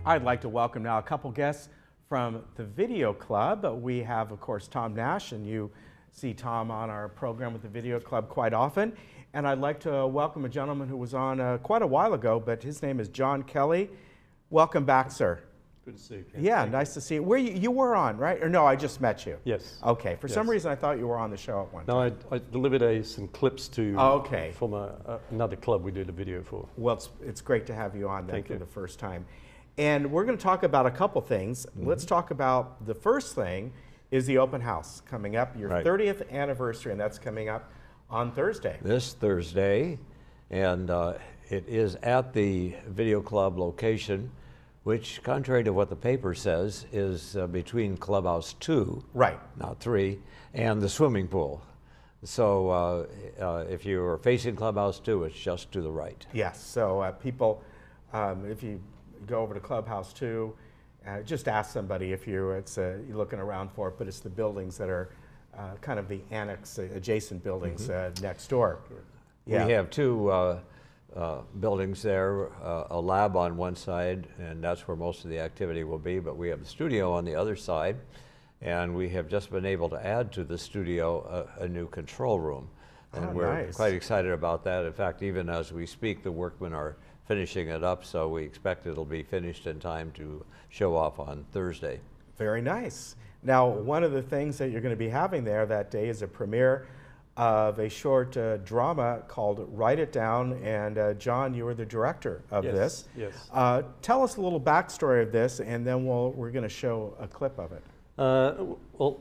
I'd like to welcome now a couple guests from the Video Club. We have, of course, Tom Nash, and you see Tom on our program with the Video Club quite often. And I'd like to welcome a gentleman who was on quite a while ago, but his name is John Kelly. Welcome back, sir. Good to see you, Ken. Yeah, Thank nice to see you. Where you were on, right? Or no, I just met you. Yes. Okay. For some reason, I thought you were on the show at one time. No, I delivered some clips to from another club we did a video for. Well, it's great to have you on then Thank for you. the first time. And we're going to talk about a couple things. Let's talk about the first thing is the open house coming up, your 30th anniversary, and that's coming up on Thursday. This Thursday, and it is at the Video Club location, which, contrary to what the paper says, is between Clubhouse 2, not 3, and the swimming pool. So if you are facing Clubhouse 2, it's just to the right. Yes, so people, if you go over to Clubhouse 2, just ask somebody if you're looking around for it, but it's the buildings that are kind of the annex, adjacent buildings next door. Yeah. We have two buildings there, a lab on one side, and that's where most of the activity will be, but we have the studio on the other side, and we have just been able to add to the studio a new control room. And we're quite excited about that. In fact, even as we speak, the workmen are finishing it up, so we expect it'll be finished in time to show off on Thursday. Very nice. Now, one of the things that you're going to be having there that day is a premiere of a short drama called Write It Down, and John, you were the director of this. Yes. Tell us a little backstory of this, and then we're going to show a clip of it. Well,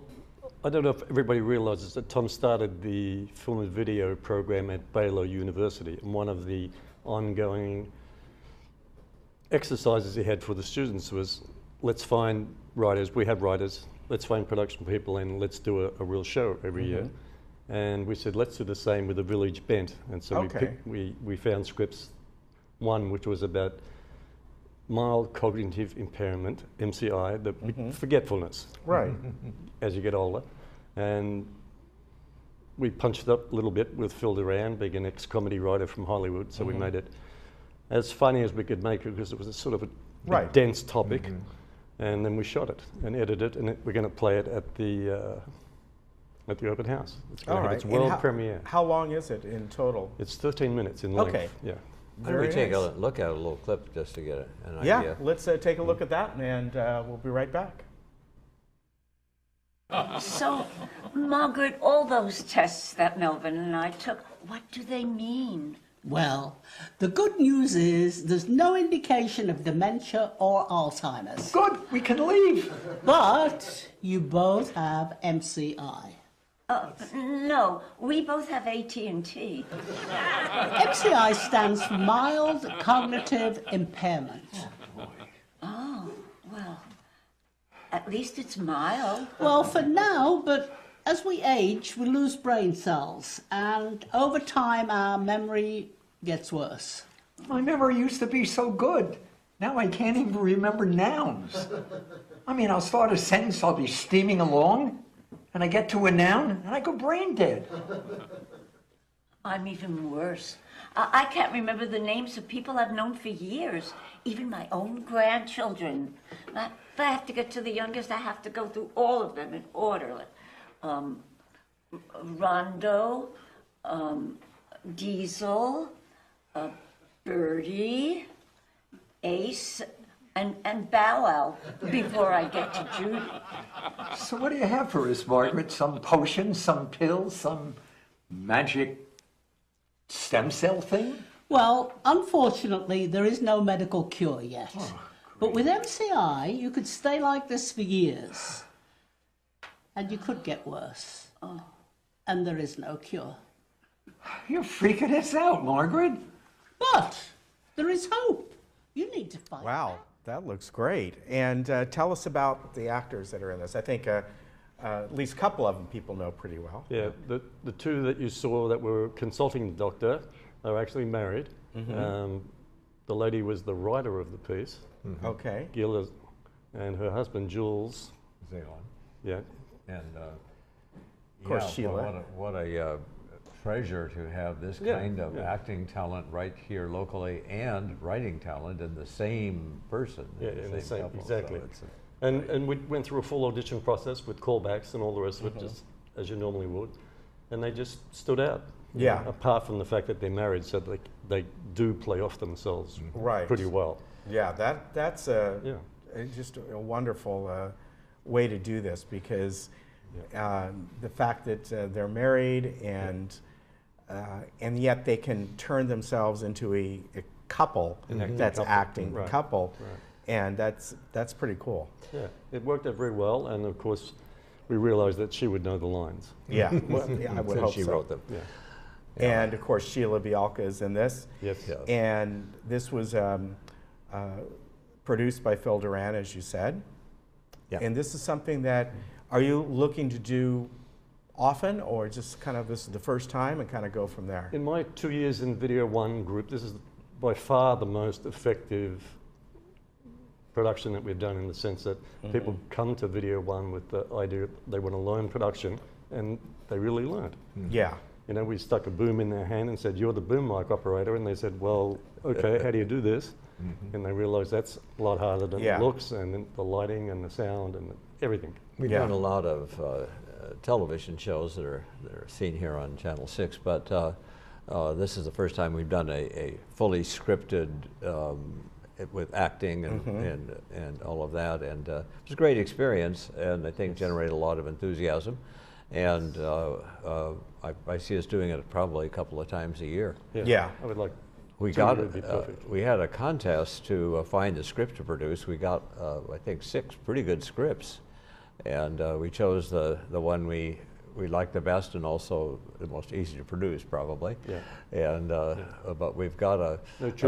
I don't know if everybody realizes that Tom started the film and video program at Baylor University, and one of the ongoing exercises he had for the students was, let's find writers, we have writers, let's find production people, and let's do a real show every year. And we said, let's do the same with the Village Bent. And so we found scripts, one which was about mild cognitive impairment, MCI, the forgetfulness as you get older. And we punched it up a little bit with Phil Duran, being an ex-comedy writer from Hollywood, so we made it as funny as we could make it, because it was a sort of a dense topic. And then we shot it and edited it, and we're going to play it at the open house. It's going to have its world premiere. How long is it in total? It's 13 minutes in length. Okay. Yeah. Why don't we take a look at a little clip just to get an idea? Yeah, let's take a look at that, and we'll be right back. So, Margaret, all those tests that Melvin and I took, what do they mean? Well, the good news is there's no indication of dementia or Alzheimer's. Good, we can leave. But you both have MCI. No, we both have AT&T. MCI stands for mild cognitive impairment. Oh, well, at least it's mild. Well, for now, but as we age, we lose brain cells, and over time our memory gets worse. My memory used to be so good. Now I can't even remember nouns. I mean, I'll start a sentence, I'll be steaming along, and I get to a noun, and I go brain dead. I'm even worse. I can't remember the names of people I've known for years, even my own grandchildren. If I have to get to the youngest, I have to go through all of them in order. Rondo, Diesel, Birdie, Ace, and Bow Wow before I get to Judy. So what do you have for us, Margaret? Some potion, some pills, some magic stem cell thing? Well, unfortunately, there is no medical cure yet. But with MCI, you could stay like this for years. And you could get worse. And there is no cure. You're freaking us out, Margaret. But there is hope. You need to find Wow, that looks great. And tell us about the actors that are in this. I think at least a couple of them people know pretty well. Yeah, the two that you saw that were consulting the doctor are actually married. The lady was the writer of the piece. Okay. Gil, and her husband, Jules. Zaylon. Yeah. And of course, Sheila. What a treasure to have this kind of acting talent right here locally and writing talent in the same person. In the same couple. exactly. So and we went through a full audition process with callbacks and all the rest of it, just as you normally would, and they just stood out. Yeah. Apart from the fact that they're married, so they do play off themselves pretty well. Yeah, that's just a wonderful way to do this, because the fact that they're married and yet they can turn themselves into a couple that's acting couple, and that's pretty cool. Yeah, it worked out very well, and of course we realized that she would know the lines. Yeah, well, I would hope she so. wrote them. Yeah. And of course Sheila Bialka is in this. Yes. And this was produced by Phil Duran, as you said. Yeah. And this is something that, are you looking to do often, or just kind of this is the first time and kind of go from there? In my 2 years in Video One group, this is by far the most effective production that we've done, in the sense that people come to Video One with the idea they want to learn production, and they really learned. Yeah. You know, we stuck a boom in their hand and said, "You're the boom mic operator," and they said, "Well, okay, how do you do this?" And they realized that's a lot harder than it looks, and then the lighting and the sound and everything. We've done a lot of television shows that are seen here on Channel 6, but this is the first time we've done a fully scripted with acting and all of that, and it was a great experience, and I think generated a lot of enthusiasm, and I see us doing it probably a couple of times a year. Yeah. I would like. We got we had a contest to find the script to produce. We got I think 6 pretty good scripts, and we chose the one we liked the best, and also the most easy to produce probably. Yeah. And but we've got a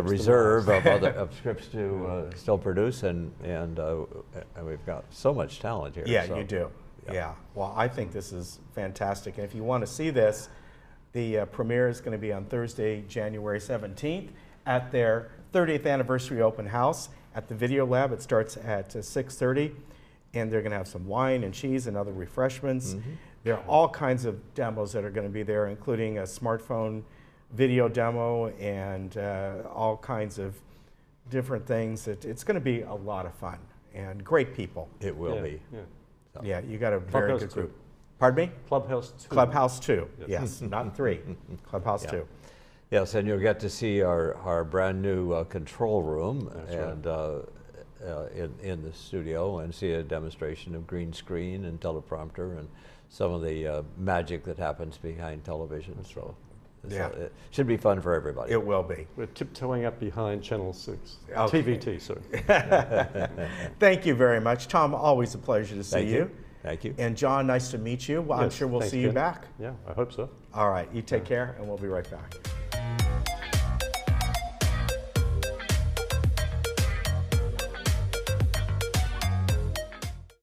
reserve of scripts to still produce, and we've got so much talent here. Yeah, so. you do. Yeah. Well, I think this is fantastic. And if you want to see this, the premiere is going to be on Thursday, January 17th at their 30th anniversary open house at the Video Lab. It starts at 6:30, and they're going to have some wine and cheese and other refreshments. There are all kinds of demos that are going to be there, including a smartphone video demo and all kinds of different things. It's going to be a lot of fun and great people. It will be. Yeah. So. Yeah, you got a very Clubhouse good 2. group. Pardon me? Clubhouse 2. Clubhouse 2, yes, not 3. Clubhouse 2. Yes, and you'll get to see our brand new control room and in the studio, and see a demonstration of green screen and teleprompter and some of the magic that happens behind television. So it should be fun for everybody. It will be. We're tiptoeing up behind Channel 6. Okay. TVT, sorry. Thank you very much. Tom, always a pleasure to see you. Thank you. And John, nice to meet you. Well, I'm Yes, sure we'll thanks, see you Ken. back. Yeah, I hope so. All right, you take care, and we'll be right back.